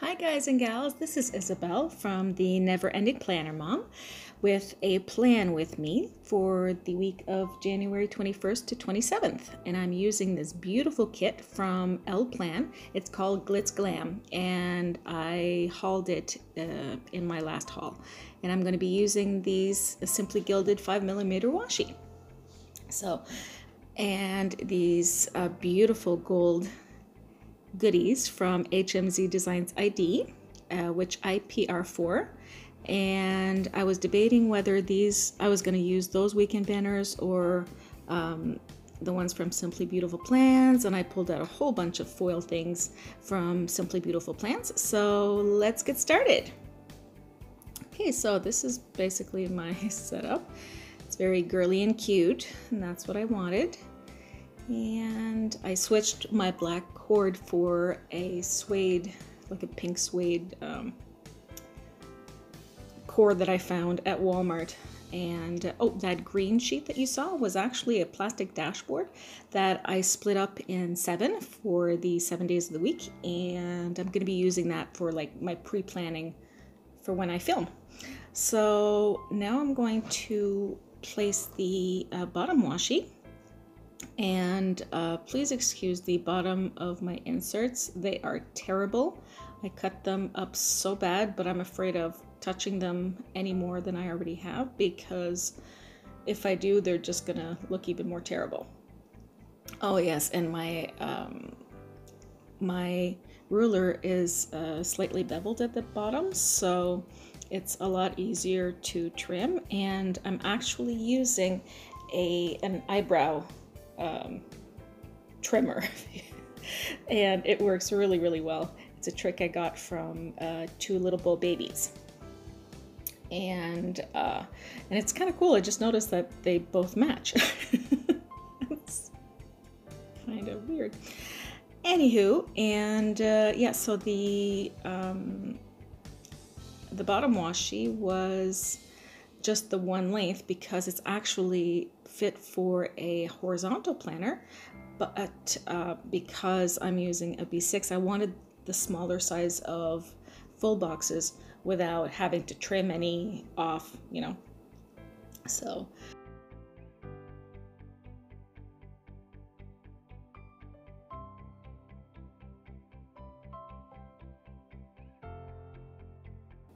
Hi guys and gals, this is Isabel from the Never Ending Planner Mom with a plan with me for the week of January 21st to 27th. And I'm using this beautiful kit from Elle Plan. It's called Glitz Glam and I hauled it in my last haul. And I'm going to be using these Simply Gilded 5mm washi. And these beautiful gold goodies from HMZdesignsID, which I PR for, and I was debating whether I was going to use those weekend banners or the ones from Simply Beautiful Plans, and I pulled out a whole bunch of foil things from Simply Beautiful Plans. So let's get started. Okay, so this is basically my setup. It's very girly and cute, and that's what I wanted. And I switched my black cord for a suede, like a pink suede cord that I found at Walmart. And oh, that green sheet that you saw was actually a plastic dashboard that I split up in 7 for the 7 days of the week. And I'm going to be using that for like my pre-planning for when I film. So now I'm going to place the bottom washi. And please excuse the bottom of my inserts. They are terrible. I cut them up so bad, but I'm afraid of touching them any more than I already have, because if I do, they're just gonna look even more terrible. Oh yes, and my ruler is slightly beveled at the bottom, so it's a lot easier to trim. And I'm actually using an eyebrow trimmer and it works really well. It's a trick I got from 2 little bow babies, and it's kind of cool. I just noticed that they both match. It's kind of weird. Anywho, and yeah, so the bottom washi was just the one length because it's actually fit for a horizontal planner, but because I'm using a B6, I wanted the smaller size of full boxes without having to trim any off, you know. So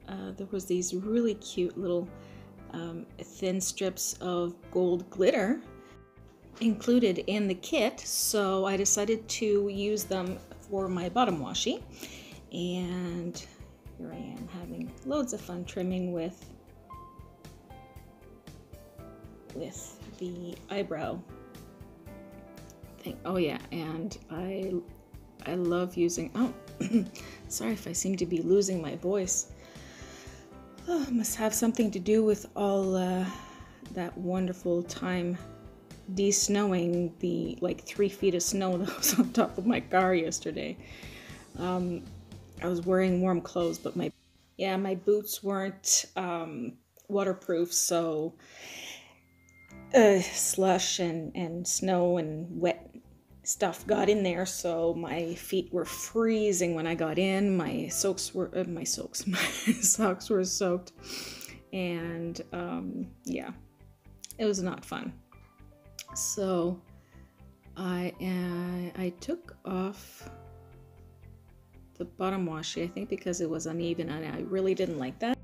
there was these really cute little thin strips of gold glitter included in the kit, so I decided to use them for my bottom washi. And here I am having loads of fun trimming with the eyebrow thing. Oh yeah, and I love using, oh sorry if I seem to be losing my voice. Oh, must have something to do with all that wonderful time de-snowing the like 3 feet of snow that was on top of my car yesterday. I was wearing warm clothes, but my boots weren't waterproof, so slush and snow and wet stuff got in there, so my feet were freezing when I got in. My socks were my socks were soaked, and yeah, it was not fun. So I took off the bottom washi, I think because it was uneven and I really didn't like that.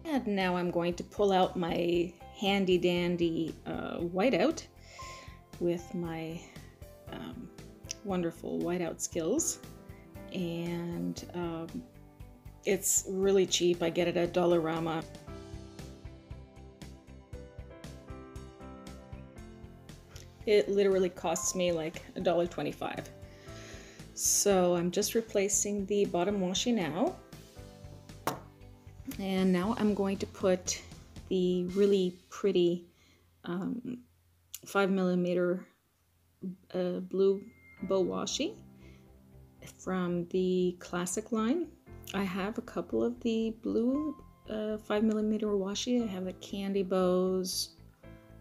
And now I'm going to pull out my handy dandy whiteout with my wonderful whiteout skills. And it's really cheap. I get it at Dollarama. It literally costs me like $1.25. So I'm just replacing the bottom washi now. And now I'm going to put the really pretty 5mm blue bow washi from the classic line. I have a couple of the blue 5mm washi. I have the candy bows,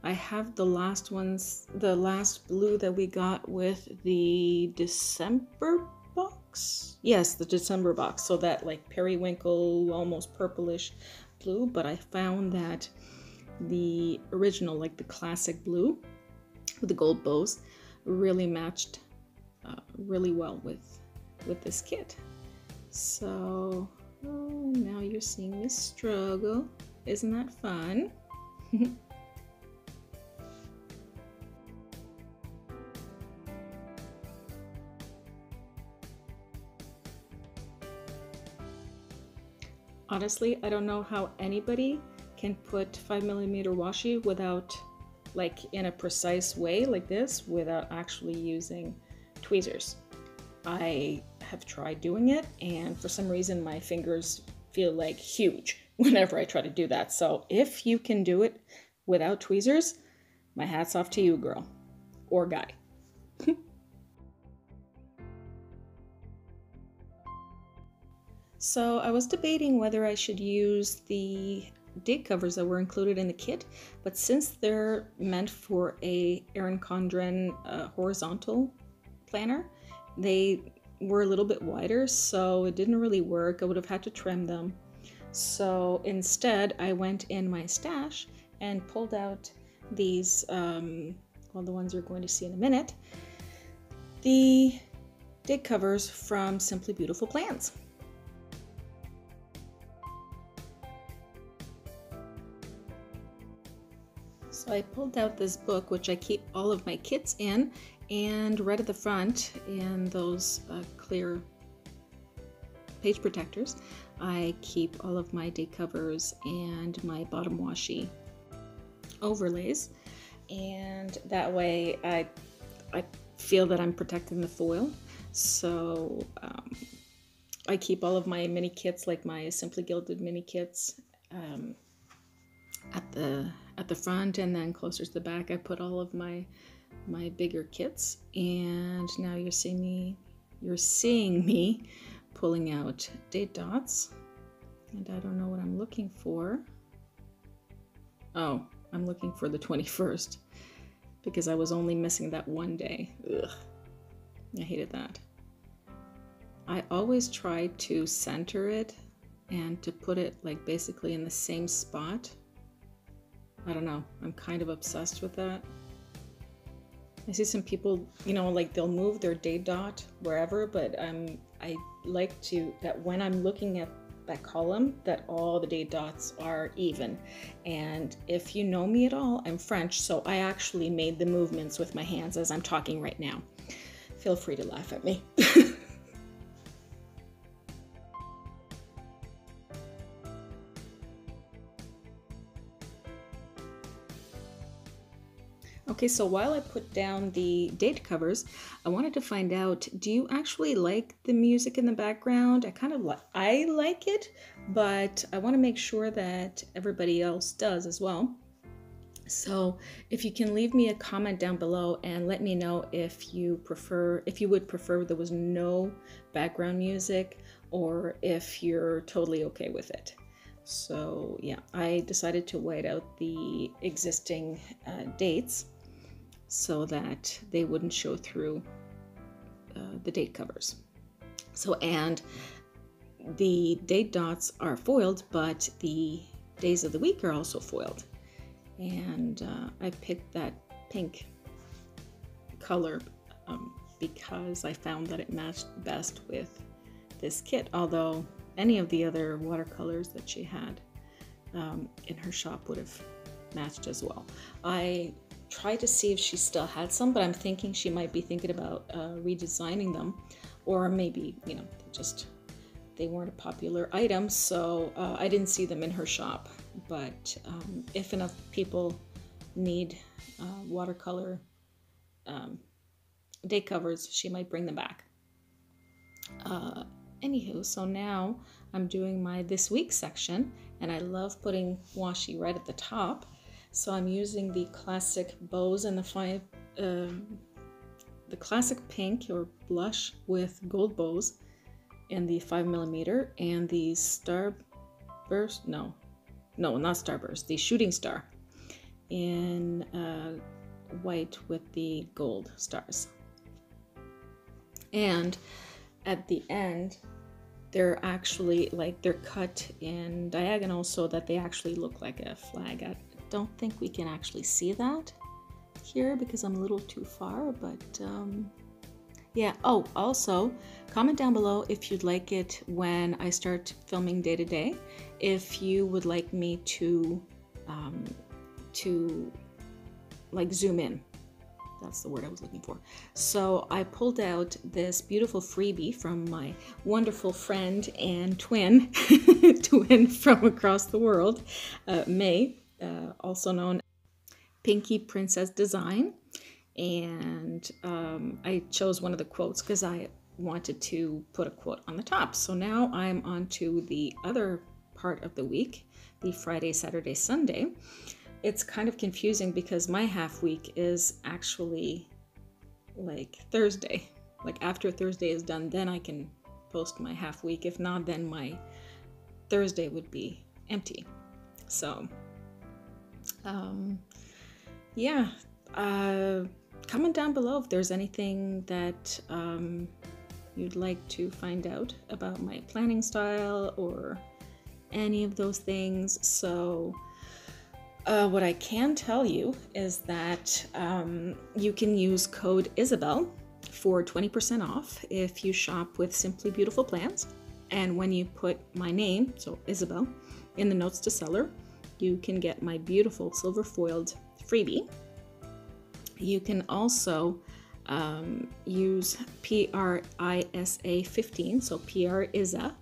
I have the last ones, the last blue that we got with the December box. Yes, the December box. So that like periwinkle, almost purplish blue. But I found that the original, like the classic blue with the gold bows, really matched really well with this kit. So now you're seeing me struggle. Isn't that fun? Honestly, I don't know how anybody can put 5mm washi without, like in a precise way like this, without actually using tweezers. I have tried doing it, and for some reason my fingers feel like huge whenever I try to do that. So if you can do it without tweezers, my hat's off to you, girl or guy. So I was debating whether I should use the date covers that were included in the kit, but since they're meant for a Erin Condren horizontal planner, they were a little bit wider, so it didn't really work. I would have had to trim them. So instead, I went in my stash and pulled out these, well, the ones you're going to see in a minute, the date covers from Simply Beautiful Plans. So I pulled out this book, which I keep all of my kits in, and right at the front, in those clear page protectors, I keep all of my date covers and my bottom washi overlays, and that way I feel that I'm protecting the foil. So I keep all of my mini kits, like my Simply Gilded mini kits, at the front, and then closer to the back I put all of my bigger kits. And now you're seeing me pulling out date dots, and I don't know what I'm looking for. Oh, I'm looking for the 21st because I was only missing that one day. Ugh, I hated that. I always try to center it and to put it like basically in the same spot. I don't know, I'm kind of obsessed with that. I see some people, you know, like they'll move their date dot wherever, but I like to, that when I'm looking at that column, that all the date dots are even. And if you know me at all, I'm French, so I actually made the movements with my hands as I'm talking right now. Feel free to laugh at me. Okay, so while I put down the date covers, I wanted to find out, do you actually like the music in the background? I like it, but I want to make sure that everybody else does as well. So if you can leave me a comment down below and let me know if you would prefer there was no background music, or if you're totally okay with it. So yeah, I decided to white out the existing dates so that they wouldn't show through the date covers. So, and the date dots are foiled, but the days of the week are also foiled. And I picked that pink color because I found that it matched best with this kit, although any of the other watercolors that she had in her shop would have matched as well. I tried to see if she still had some, but I'm thinking she might be thinking about redesigning them, or maybe, you know, they weren't a popular item, so I didn't see them in her shop. But if enough people need watercolor date covers, she might bring them back. Anywho, so now I'm doing my this week section, and I love putting washi right at the top. So I'm using the classic bows and the classic pink or blush with gold bows in the 5mm, and the starburst, no, not starburst, the shooting star in white with the gold stars. And at the end, they're actually like they're cut in diagonal so that they actually look like a flag. I don't think we can actually see that here because I'm a little too far, but yeah. Oh, also comment down below if you'd like it when I start filming day to day, if you would like me to like zoom in. That's the word I was looking for. So I pulled out this beautiful freebie from my wonderful friend and twin, twin from across the world, May, also known as Pinky Princess Design. And I chose one of the quotes because I wanted to put a quote on the top. So now I'm on to the other part of the week, the Friday, Saturday, Sunday. It's kind of confusing because my half week is actually like Thursday. Like after Thursday is done, then I can post my half week. If not, then my Thursday would be empty. So, yeah. Comment down below if there's anything that you'd like to find out about my planning style or any of those things. So what I can tell you is that you can use code Isabel for 20% off if you shop with Simply Beautiful Plans. And when you put my name, so Isabel, in the notes to seller, you can get my beautiful silver foiled freebie. You can also use PRISA 15, so PRISA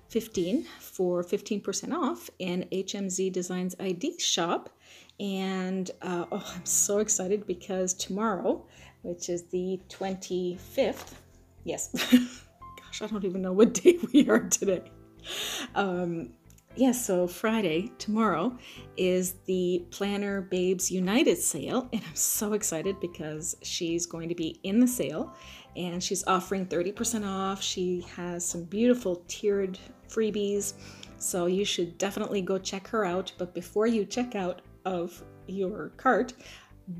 15 for 15% off in HMZdesignsID shop. And oh, I'm so excited because tomorrow, which is the 25th, yes, gosh, I don't even know what day we are today. Yeah, so Friday, tomorrow, is the Planner Babes United sale, and I'm so excited because she's going to be in the sale, and she's offering 30% off. She has some beautiful tiered freebies, so you should definitely go check her out. But before you check out of your cart,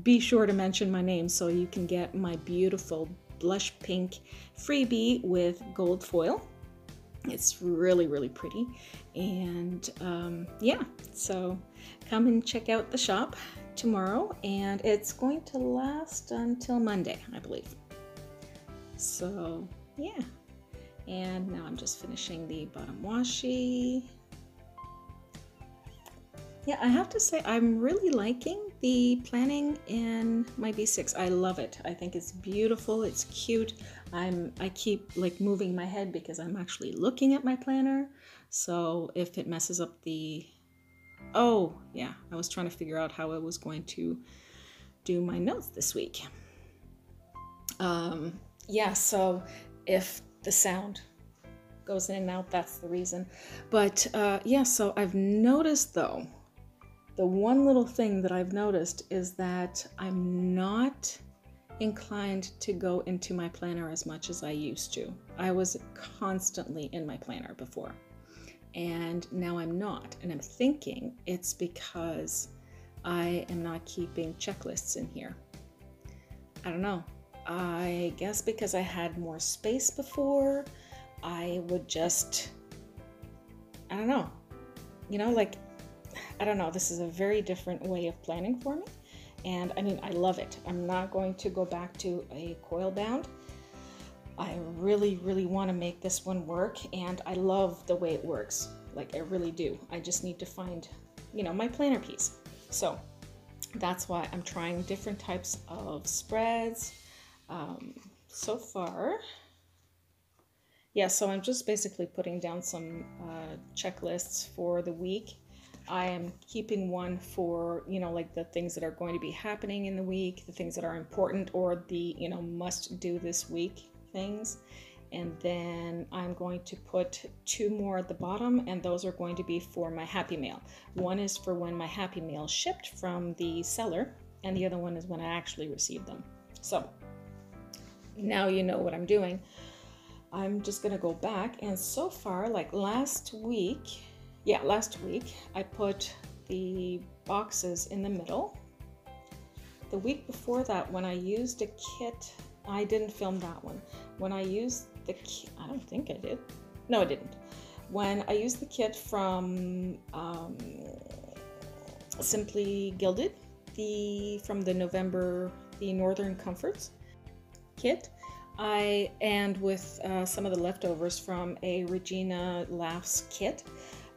be sure to mention my name so you can get my beautiful blush pink freebie with gold foil. It's really, really pretty. And yeah, so come and check out the shop tomorrow, and it's going to last until Monday, I believe. So yeah, and now I'm just finishing the bottom washi. Yeah, I have to say I'm really liking the planning in my V6. I love it. I think it's beautiful. It's cute. I keep like moving my head because I'm actually looking at my planner. So if it messes up the... Oh, yeah. I was trying to figure out how I was going to do my notes this week. Yeah, so if the sound goes in and out, that's the reason. But yeah, so I've noticed though, the one little thing that I've noticed is that I'm not inclined to go into my planner as much as I used to. I was constantly in my planner before, and now I'm not. And I'm thinking it's because I am not keeping checklists in here. I don't know. I guess because I had more space before, I would just, I don't know, you know, like, I don't know, this is a very different way of planning for me. And I mean, I love it. I'm not going to go back to a coil bound. I really, really want to make this one work, and I love the way it works. Like, I really do. I just need to find, you know, my planner piece. So that's why I'm trying different types of spreads. So far, yeah, so I'm just basically putting down some checklists for the week. I am keeping one for, you know, like the things that are going to be happening in the week, the things that are important, or the, you know, must do this week things. And then I'm going to put 2 more at the bottom, and those are going to be for my Happy Mail. One is for when my Happy Mail shipped from the seller, and the other one is when I actually received them. So now you know what I'm doing. I'm just gonna go back, and so far, like last week, I put the boxes in the middle, the week before that, when I used a kit, I didn't film that one. When I used the kit, I don't think I did. No, I didn't. When I used the kit from Simply Gilded, from the November, the Northern Comforts kit, and with some of the leftovers from a Regina Laughs kit,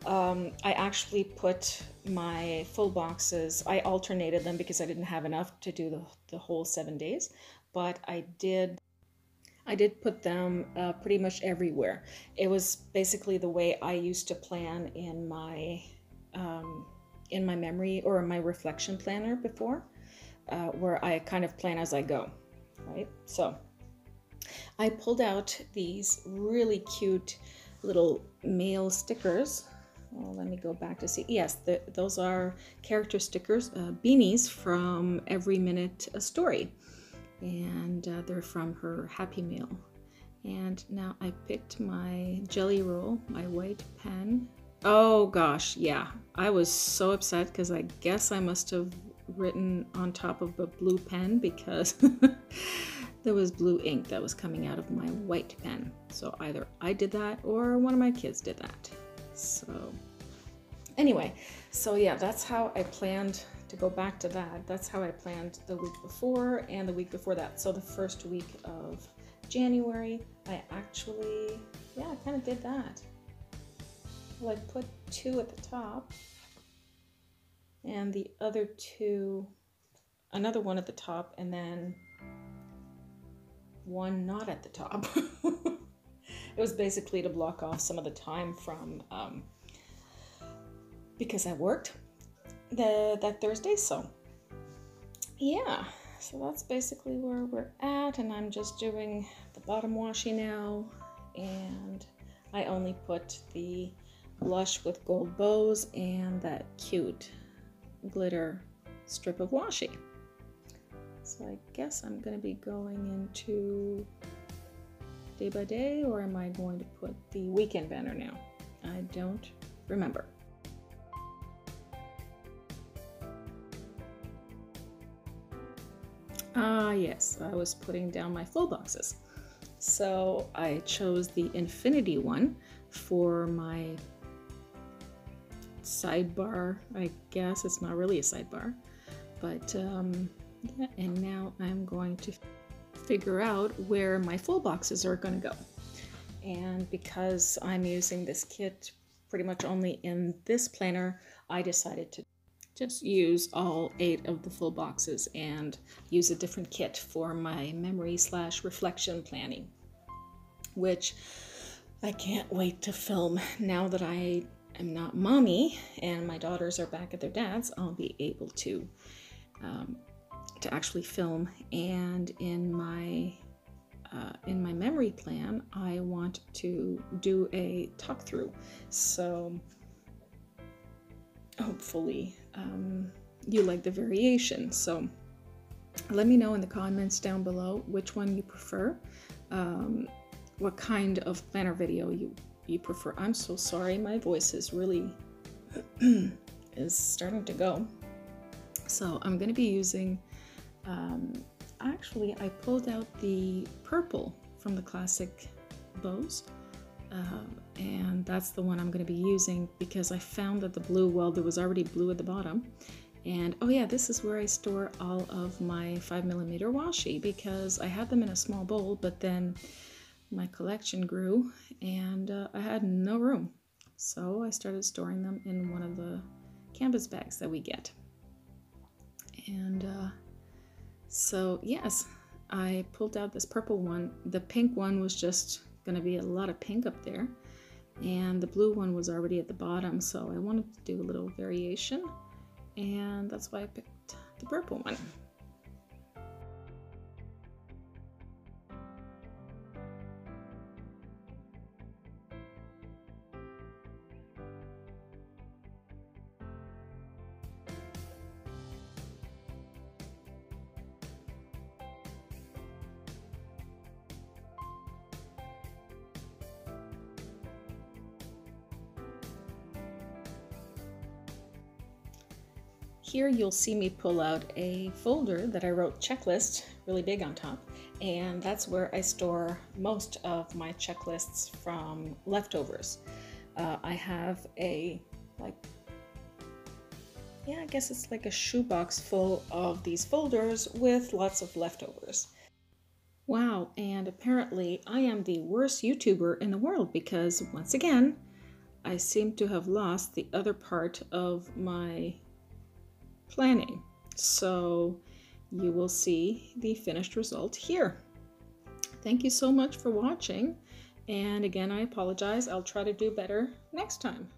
I actually put my full boxes, I alternated them because I didn't have enough to do the whole 7 days, but I did put them pretty much everywhere. It was basically the way I used to plan in my memory or my reflection planner before, where I kind of plan as I go, right? So I pulled out these really cute little mail stickers. Oh, let me go back to see. Yes, those are character stickers, beanies from Every Minute a Story. And they're from her Happy Mail. And now I picked my Jelly Roll, my white pen. Oh gosh, yeah. I was so upset because I guess I must have written on top of a blue pen because there was blue ink that was coming out of my white pen. So either I did that or one of my kids did that. So anyway, so yeah, that's how I planned to go back to that. That's how I planned the week before and the week before that. So the first week of January, I actually, yeah, I kind of did that. Well, I put 2 at the top and the other 2, another one at the top, and then one not at the top. It was basically to block off some of the time from, because I worked that Thursday. So yeah, so that's basically where we're at, and I'm just doing the bottom washi now, and I only put the blush with gold bows and that cute glitter strip of washi. So I guess I'm going to be going into day by day, or am I going to put the weekend banner now? I don't remember. Yes, I was putting down my full boxes. So I chose the infinity one for my sidebar. I guess it's not really a sidebar, but yeah, and now I'm going to figure out where my full boxes are going to go. And because I'm using this kit pretty much only in this planner, I decided to just use all 8 of the full boxes and use a different kit for my memory/reflection planning, which I can't wait to film. Now that I am not mommy and my daughters are back at their dad's, I'll be able to actually film. And in my memory plan, I want to do a talk through. So hopefully you like the variation. So let me know in the comments down below which one you prefer, what kind of planner video you prefer. I'm so sorry, my voice is really is starting to go. So I'm going to be using, actually I pulled out the purple from the classic bows, and that's the one I'm going to be using because I found that the blue, well, there was already blue at the bottom. And oh yeah, this is where I store all of my 5mm washi because I had them in a small bowl, but then my collection grew and I had no room. So I started storing them in one of the canvas bags that we get. And so yes, I pulled out this purple one. The pink one was just going to be a lot of pink up there, and the blue one was already at the bottom, so I wanted to do a little variation, and that's why I picked the purple one. Here you'll see me pull out a folder that I wrote checklist really big on top, and that's where I store most of my checklists from leftovers. I have I guess it's like a shoebox full of these folders with lots of leftovers. Wow, and apparently I am the worst YouTuber in the world because once again, I seem to have lost the other part of my planning. So you will see the finished result here. Thank you so much for watching. And again, I apologize. I'll try to do better next time.